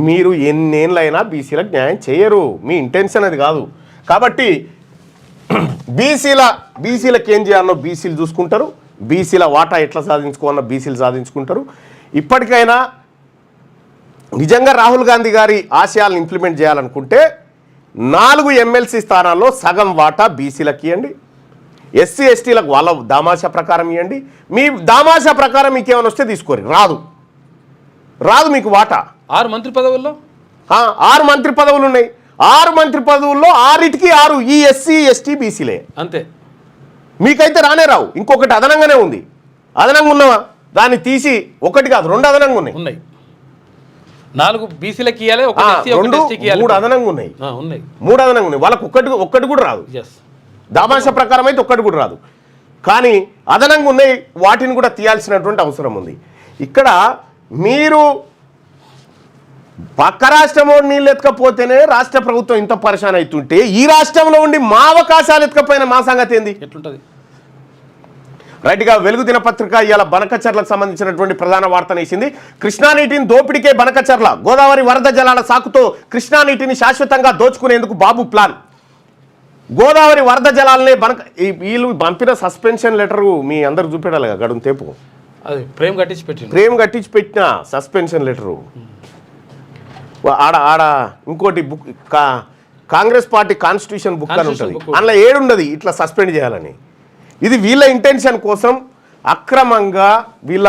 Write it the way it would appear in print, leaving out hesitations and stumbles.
మీరు ఎన్నేళ్ళైనా బీసీలకు న్యాయం చేయరు, మీ ఇంటెన్షన్ అది కాదు. కాబట్టి బీసీలకు ఏం చేయాలనో బీసీలు చూసుకుంటారు, బీసీల వాటా ఎట్లా సాధించుకోవాలన్నా బీసీలు సాధించుకుంటారు. ఇప్పటికైనా నిజంగా రాహుల్ గాంధీ గారి ఆశయాలను ఇంప్లిమెంట్ చేయాలనుకుంటే 4 ఎమ్మెల్సీ స్థానాల్లో సగం వాటా బీసీలకు ఇవ్వండి, ఎస్సీ ఎస్టీలకు వాళ్ళ దామాషా ప్రకారం ఇవ్వండి. మీ దామాషా ప్రకారం మీకు ఏమైనా వస్తే తీసుకోరు, రాదు మీకు వాటా. 6 మంత్రి పదవుల్లో 6 మంత్రి పదవులు ఉన్నాయి. 6 మంత్రి పదవుల్లో 6టికి 6 ఈ ఎస్సీ ఎస్టీ బీసీలే, అంతే. మీకైతే రానే రావు. ఇంకొకటి అదనంగానే ఉంది. అదనంగా ఉన్నవా దాన్ని తీసి 1 కాదు 2 అదనంగా ఉన్నాయి. 4 బీసీలకు ఇవ్వాలి, 3 అదనంగా ఉన్నాయి. 3 అదనంగా ఉన్నాయి. వాళ్ళకు ఒక్కటి కూడా రాదు. దామాషా ప్రకారం అయితే 1 కూడా రాదు. కానీ అదనంగా ఉన్నాయి, వాటిని కూడా తీయాల్సినటువంటి అవసరం ఉంది. ఇక్కడ మీరు పక్క రాష్ట్రంలో నీళ్ళు ఎత్తుకపోతేనే రాష్ట్ర ప్రభుత్వం ఇంత పరిశాన్ అవుతుంటే ఈ రాష్ట్రంలో ఉండి మా అవకాశాలు ఎత్తుకపోయిన మా సంగతి ఏంది? ఎట్లుంటుంది? రైట్గా వెలుగు దినపత్రిక ఇవాళ బనకచర్లకు సంబంధించినటువంటి ప్రధాన వార్తను వేసింది. కృష్ణా నీటిని దోపిడికే బనకచర్ల, గోదావరి వరద జలాల సాకుతో కృష్ణా నీటిని శాశ్వతంగా దోచుకునేందుకు బాబు ప్లాన్. గోదావరి వరద జలాలనే వీళ్ళు పంపిన సస్పెన్షన్ లెటరు మీ అందరికి చూపెట్టాలి కదా గడుం తేపు. అది ప్రేమ్ కట్టించి పెట్టిన సస్పెన్షన్ లెటరు. ఆడ ఇంకోటి book Congress party constitution book అని ఉంటుంది, అందులో 7 ఉండదు ఇట్లా సస్పెండ్ చేయాలని. ఇది వీళ్ళ ఇంటెన్షన్ కోసం అక్రమంగా వీళ్ళ